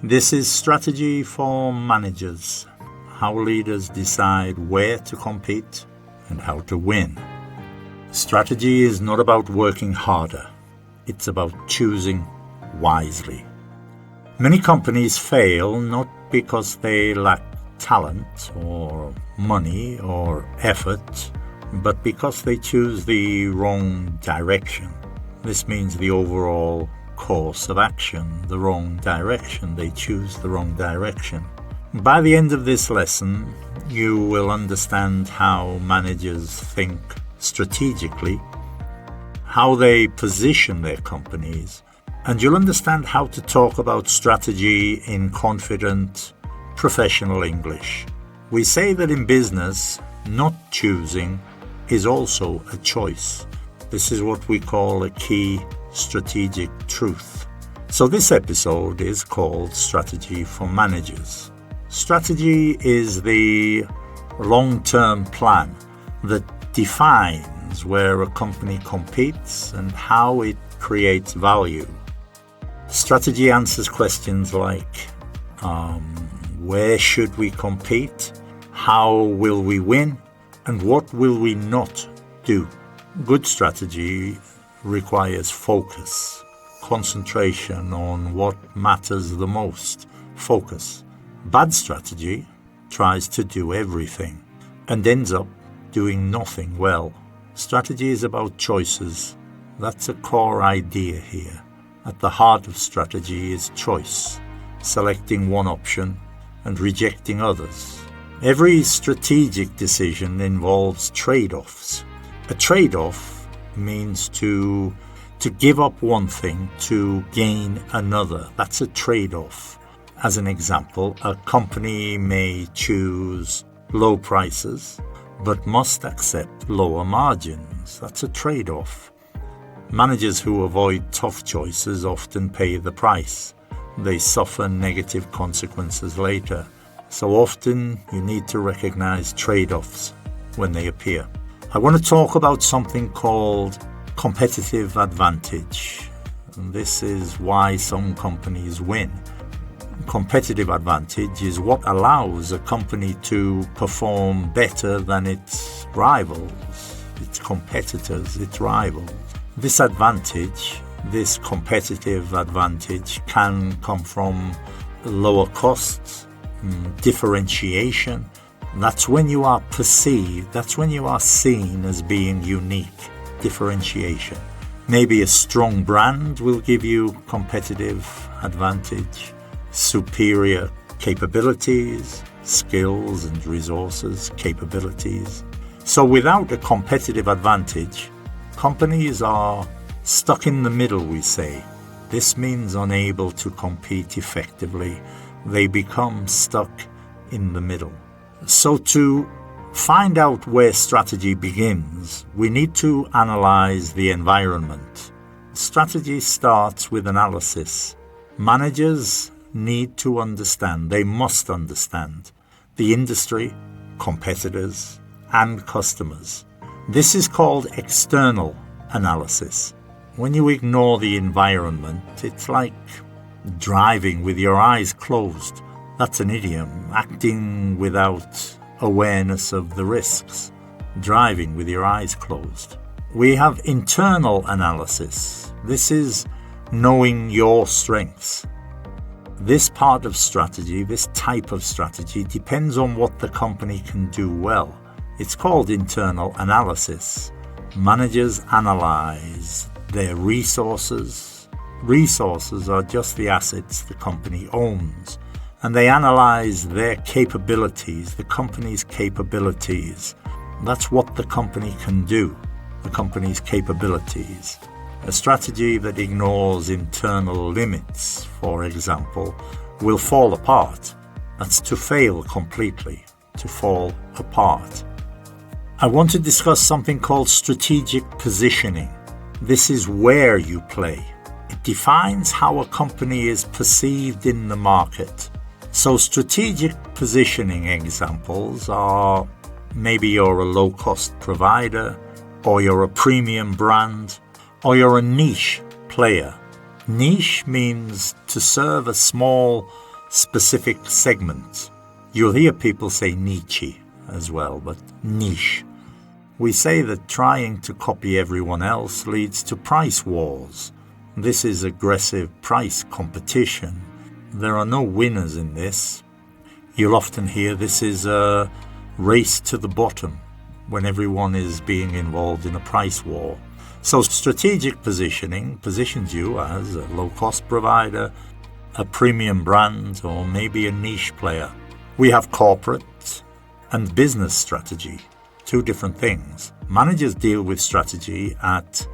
This is Strategy for Managers, how leaders decide where to compete and how to win. Strategy is not about working harder, it's about choosing wisely. Many companies fail not because they lack talent or money or effort, but because they choose the wrong direction. This means the overall course of action, the wrong direction. They choose the wrong direction. By the end of this lesson, you will understand how managers think strategically, how they position their companies, and you'll understand how to talk about strategy in confident, professional English. We say that in business, not choosing is also a choice. This is what we call a key strategic truth. So this episode is called Strategy for Managers. Strategy is the long-term plan that defines where a company competes and how it creates value. Strategy answers questions like, where should we compete? How will we win? And what will we not do? Good strategy requires focus, concentration on what matters the most. Focus. Bad strategy tries to do everything and ends up doing nothing well. Strategy is about choices. That's a core idea here. At the heart of strategy is choice, selecting one option and rejecting others. Every strategic decision involves trade-offs. A trade-off means to give up one thing to gain another. That's a trade-off. As an example, a company may choose low prices but must accept lower margins. That's a trade-off. Managers who avoid tough choices often pay the price. They suffer negative consequences later. So often you need to recognize trade-offs when they appear. I want to talk about something called competitive advantage. And this is why some companies win. Competitive advantage is what allows a company to perform better than its rivals, its competitors, its rivals. This advantage, this competitive advantage, can come from lower costs, differentiation. That's when you are perceived, that's when you are seen as being unique. Differentiation. Maybe a strong brand will give you competitive advantage, superior capabilities, skills and resources, capabilities. So without a competitive advantage, companies are stuck in the middle, we say. This means unable to compete effectively. They become stuck in the middle. So to find out where strategy begins, we need to analyze the environment. Strategy starts with analysis. Managers need to understand, they must understand, the industry, competitors, and customers. This is called external analysis. When you ignore the environment, it's like driving with your eyes closed. That's an idiom, acting without awareness of the risks, driving with your eyes closed. We have internal analysis. This is knowing your strengths. This part of strategy, this type of strategy, depends on what the company can do well. It's called internal analysis. Managers analyze their resources. Resources are just the assets the company owns. And they analyze their capabilities, the company's capabilities. That's what the company can do, the company's capabilities. A strategy that ignores internal limits, for example, will fall apart. That's to fail completely, to fall apart. I want to discuss something called strategic positioning. This is where you play. It defines how a company is perceived in the market. So strategic positioning examples are maybe you're a low-cost provider, or you're a premium brand, or you're a niche player. Niche means to serve a small specific segment. You'll hear people say niche as well, but niche. We say that trying to copy everyone else leads to price wars. This is aggressive price competition. There are no winners in this. You'll often hear this is a race to the bottom when everyone is being involved in a price war. So strategic positioning positions you as a low-cost provider, a premium brand, or maybe a niche player. We have corporate and business strategy, two different things. Managers deal with strategy at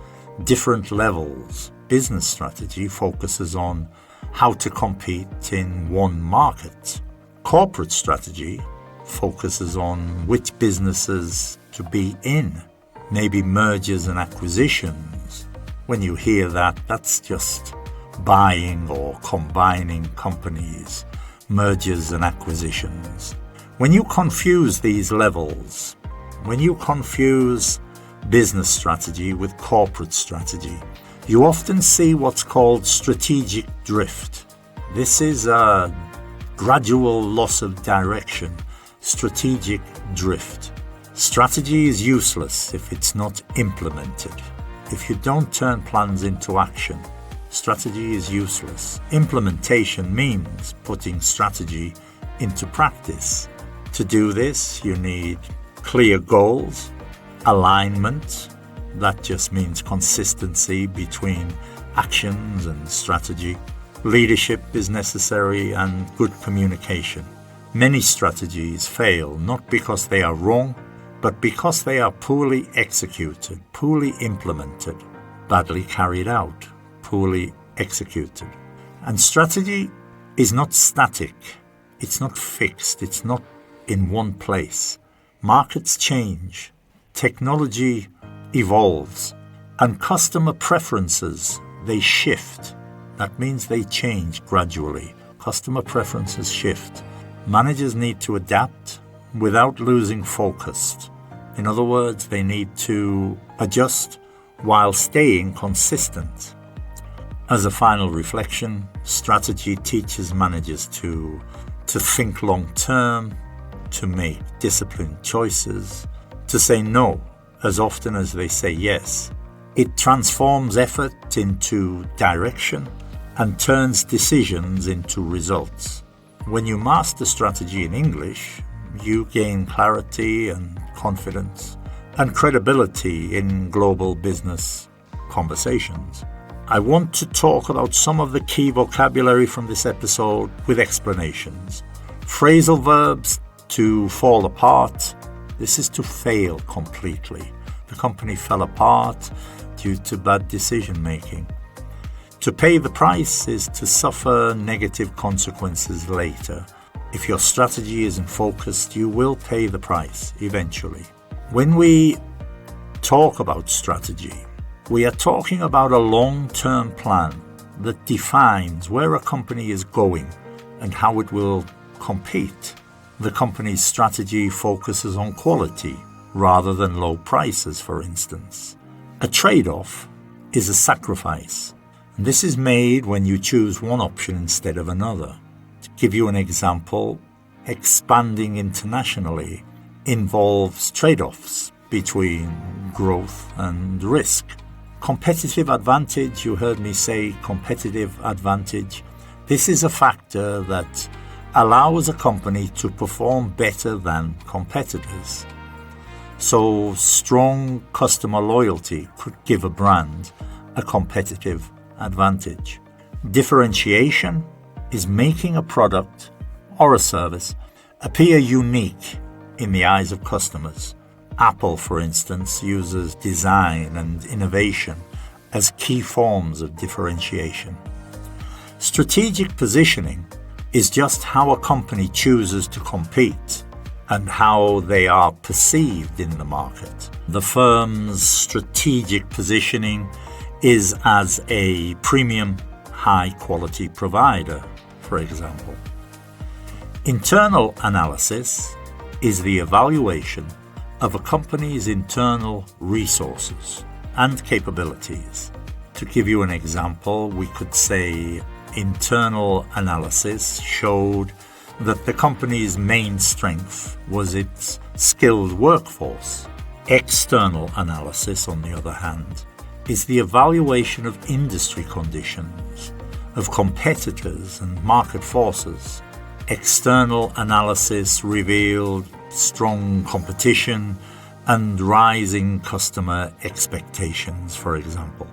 different levels. Business strategy focuses on how to compete in one market. Corporate strategy focuses on which businesses to be in, maybe mergers and acquisitions. When you hear that, that's just buying or combining companies, mergers and acquisitions. When you confuse these levels, when you confuse business strategy with corporate strategy, you often see what's called strategic drift. This is a gradual loss of direction, strategic drift. Strategy is useless if it's not implemented. If you don't turn plans into action, strategy is useless. Implementation means putting strategy into practice. To do this, you need clear goals, alignment. That just means consistency between actions and strategy. Leadership is necessary and good communication. Many strategies fail not because they are wrong, but because they are poorly executed, poorly implemented, badly carried out, poorly executed. And strategy is not static, it's not fixed, it's not in one place. Markets change, technology evolves, and customer preferences, they shift. That means they change gradually. Customer preferences shift. Managers need to adapt without losing focus. In other words, they need to adjust while staying consistent. As a final reflection, strategy teaches managers to think long term, to make disciplined choices, to say no as often as they say yes. It transforms effort into direction and turns decisions into results. When you master strategy in English, you gain clarity and confidence and credibility in global business conversations. I want to talk about some of the key vocabulary from this episode with explanations. Phrasal verbs: to fall apart. This is to fail completely. The company fell apart due to bad decision making. To pay the price is to suffer negative consequences later. If your strategy isn't focused, you will pay the price eventually. When we talk about strategy, we are talking about a long-term plan that defines where a company is going and how it will compete. The company's strategy focuses on quality rather than low prices, for instance. A trade-off is a sacrifice. And this is made when you choose one option instead of another. To give you an example, expanding internationally involves trade-offs between growth and risk. Competitive advantage, you heard me say competitive advantage. This is a factor that allows a company to perform better than competitors. So strong customer loyalty could give a brand a competitive advantage. Differentiation is making a product or a service appear unique in the eyes of customers. Apple, for instance, uses design and innovation as key forms of differentiation. Strategic positioning is just how a company chooses to compete and how they are perceived in the market. The firm's strategic positioning is as a premium, high-quality provider, for example. Internal analysis is the evaluation of a company's internal resources and capabilities. To give you an example, we could say internal analysis showed that the company's main strength was its skilled workforce. External analysis, on the other hand, is the evaluation of industry conditions, of competitors and market forces. External analysis revealed strong competition and rising customer expectations, for example.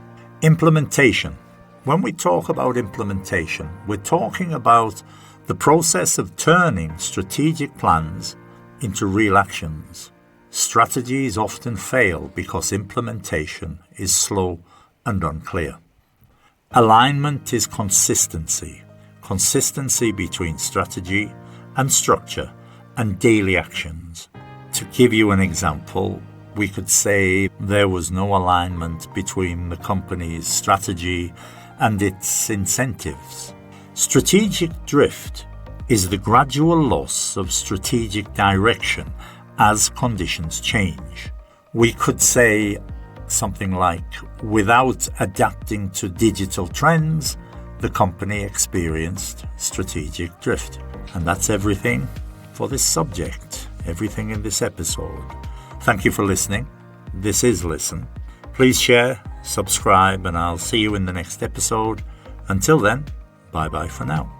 Implementation. When we talk about implementation, we're talking about the process of turning strategic plans into real actions. Strategies often fail because implementation is slow and unclear. Alignment is consistency between strategy and structure and daily actions. To give you an example, we could say there was no alignment between the company's strategy and its incentives. Strategic drift is the gradual loss of strategic direction as conditions change. We could say something like, without adapting to digital trends, the company experienced strategic drift. And that's everything for this subject, everything in this episode. Thank you for listening. This is Listen. Please share, subscribe, and I'll see you in the next episode. Until then, bye-bye for now.